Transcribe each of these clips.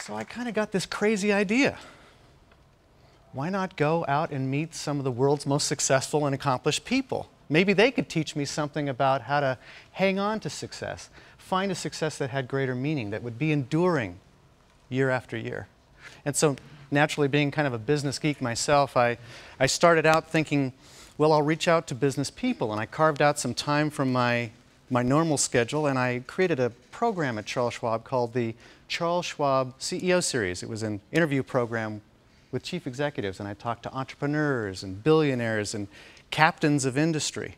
So I kind of got this crazy idea. Why not go out and meet some of the world's most successful and accomplished people? Maybe they could teach me something about how to hang on to success, find a success that had greater meaning, that would be enduring year after year. And so naturally, being kind of a business geek myself, I started out thinking, well, I'll reach out to business people, and I carved out some time from my normal schedule, and I created a program at Charles Schwab called the Charles Schwab CEO Series. It was an interview program with chief executives, and I talked to entrepreneurs and billionaires and captains of industry.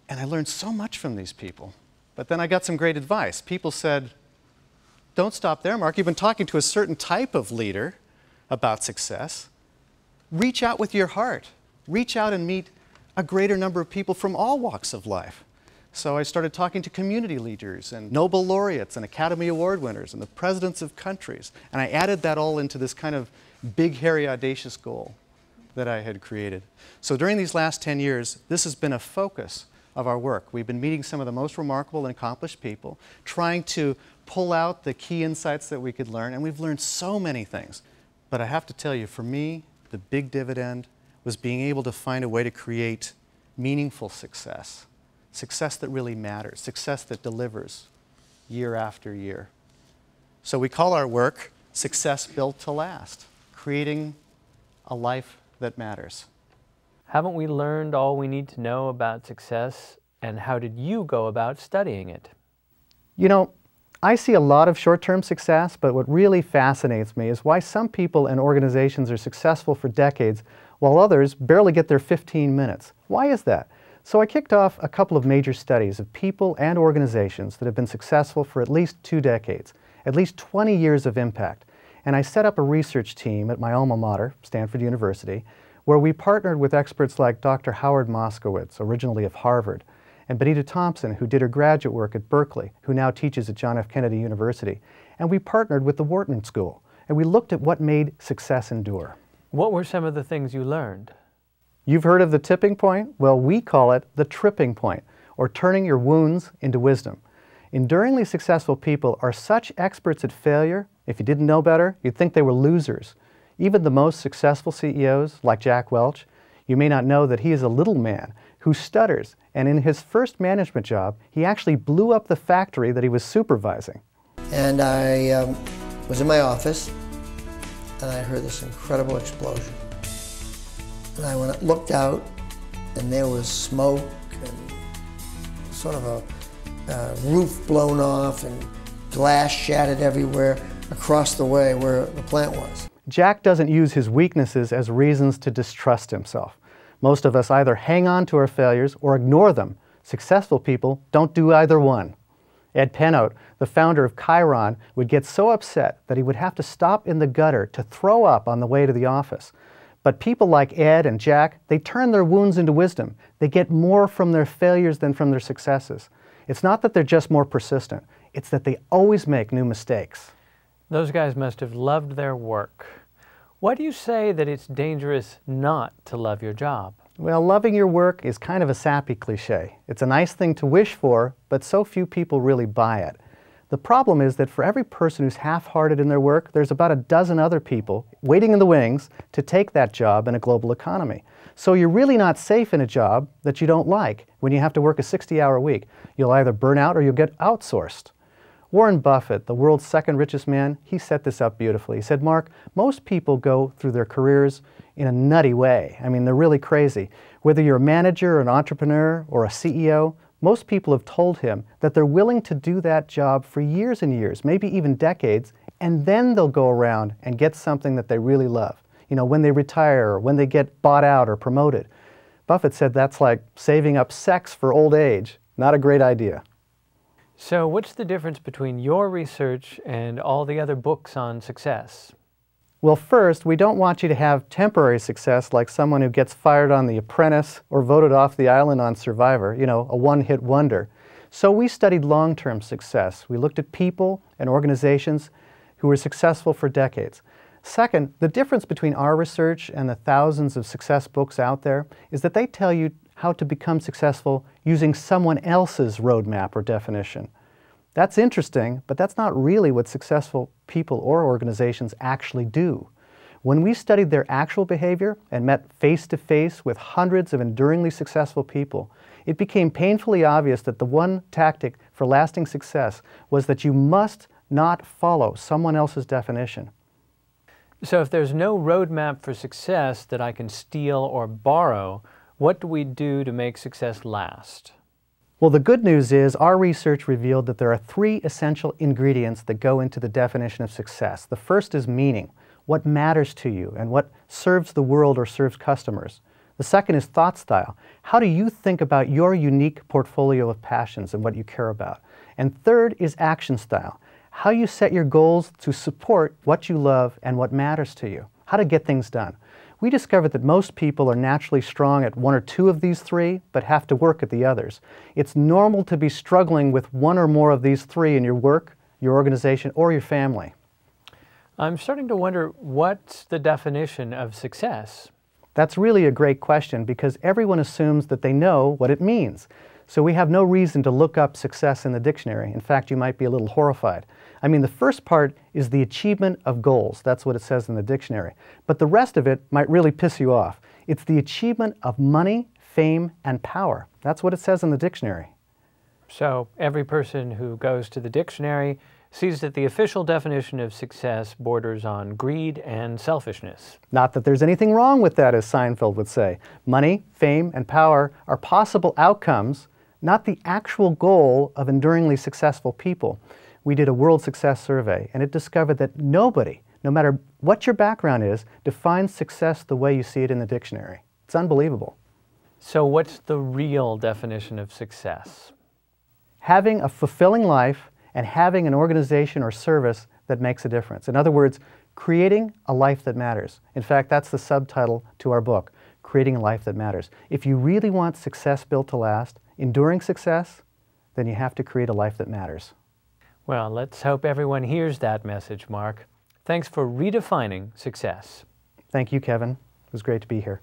And I learned so much from these people. But then I got some great advice. People said, don't stop there, Mark. You've been talking to a certain type of leader about success. Reach out with your heart. Reach out and meet a greater number of people from all walks of life. So I started talking to community leaders and Nobel laureates and Academy Award winners and the presidents of countries. And I added that all into this kind of big, hairy, audacious goal that I had created. So during these last 10 years, this has been a focus of our work. We've been meeting some of the most remarkable and accomplished people, trying to pull out the key insights that we could learn, and we've learned so many things. But I have to tell you, for me, the big dividend was being able to find a way to create meaningful success. Success that really matters, success that delivers year after year. So we call our work Success Built to Last, creating a life that matters. Haven't we learned all we need to know about success, and how did you go about studying it? You know, I see a lot of short-term success, but what really fascinates me is why some people and organizations are successful for decades while others barely get their 15 minutes. Why is that? So I kicked off a couple of major studies of people and organizations that have been successful for at least 2 decades, at least 20 years of impact. And I set up a research team at my alma mater, Stanford University, where we partnered with experts like Dr. Howard Moskowitz, originally of Harvard, and Benita Thompson, who did her graduate work at Berkeley, who now teaches at John F. Kennedy University. And we partnered with the Wharton School, and we looked at what made success endure. What were some of the things you learned? You've heard of the tipping point? Well, we call it the tripping point, or turning your wounds into wisdom. Enduringly successful people are such experts at failure, if you didn't know better, you'd think they were losers. Even the most successful CEOs, like Jack Welch, you may not know that he is a little man who stutters, and in his first management job, he actually blew up the factory that he was supervising. And I was in my office, and I heard this incredible explosion. And I looked out, and there was smoke and sort of a roof blown off and glass shattered everywhere across the way where the plant was. Jack doesn't use his weaknesses as reasons to distrust himself. Most of us either hang on to our failures or ignore them. Successful people don't do either one. Ed Pennote, the founder of Chiron, would get so upset that he would have to stop in the gutter to throw up on the way to the office. But people like Ed and Jack, they turn their wounds into wisdom. They get more from their failures than from their successes. It's not that they're just more persistent, it's that they always make new mistakes. Those guys must have loved their work. Why do you say that it's dangerous not to love your job? Well, loving your work is kind of a sappy cliche. It's a nice thing to wish for, but so few people really buy it. The problem is that for every person who's half-hearted in their work, there's about a dozen other people waiting in the wings to take that job in a global economy. So you're really not safe in a job that you don't like when you have to work a 60-hour week. You'll either burn out or you'll get outsourced. Warren Buffett, the world's second richest man, he set this up beautifully. He said, Mark, most people go through their careers in a nutty way. I mean, they're really crazy. Whether you're a manager, an entrepreneur, or a CEO, most people have told him that they're willing to do that job for years and years, maybe even decades, and then they'll go around and get something that they really love. You know, when they retire or when they get bought out or promoted. Buffett said that's like saving up sex for old age. Not a great idea. So what's the difference between your research and all the other books on success? Well, first, we don't want you to have temporary success like someone who gets fired on The Apprentice or voted off the island on Survivor, you know, a one-hit wonder. So we studied long-term success. We looked at people and organizations who were successful for decades. Second, the difference between our research and the thousands of success books out there is that they tell you how to become successful using someone else's roadmap or definition. That's interesting, but that's not really what successful people or organizations actually do. When we studied their actual behavior and met face-to-face with hundreds of enduringly successful people, it became painfully obvious that the one tactic for lasting success was that you must not follow someone else's definition. So if there's no roadmap for success that I can steal or borrow, what do we do to make success last? Well, the good news is our research revealed that there are three essential ingredients that go into the definition of success. The first is meaning, what matters to you and what serves the world or serves customers. The second is thought style. How do you think about your unique portfolio of passions and what you care about? And third is action style. How you set your goals to support what you love and what matters to you. How to get things done. We discovered that most people are naturally strong at one or two of these three, but have to work at the others. It's normal to be struggling with one or more of these three in your work, your organization, or your family. I'm starting to wonder, what's the definition of success? That's really a great question because everyone assumes that they know what it means. So we have no reason to look up success in the dictionary. In fact, you might be a little horrified. I mean, the first part is the achievement of goals. That's what it says in the dictionary. But the rest of it might really piss you off. It's the achievement of money, fame, and power. That's what it says in the dictionary. So every person who goes to the dictionary sees that the official definition of success borders on greed and selfishness. Not that there's anything wrong with that, as Seinfeld would say. Money, fame, and power are possible outcomes, not the actual goal of enduringly successful people. We did a world success survey, and it discovered that nobody, no matter what your background is, defines success the way you see it in the dictionary. It's unbelievable. So what's the real definition of success? Having a fulfilling life and having an organization or service that makes a difference. In other words, creating a life that matters. In fact, that's the subtitle to our book, Creating a Life That Matters. If you really want success built to last, enduring success, then you have to create a life that matters. Well, let's hope everyone hears that message, Mark. Thanks for redefining success. Thank you, Kevin. It was great to be here.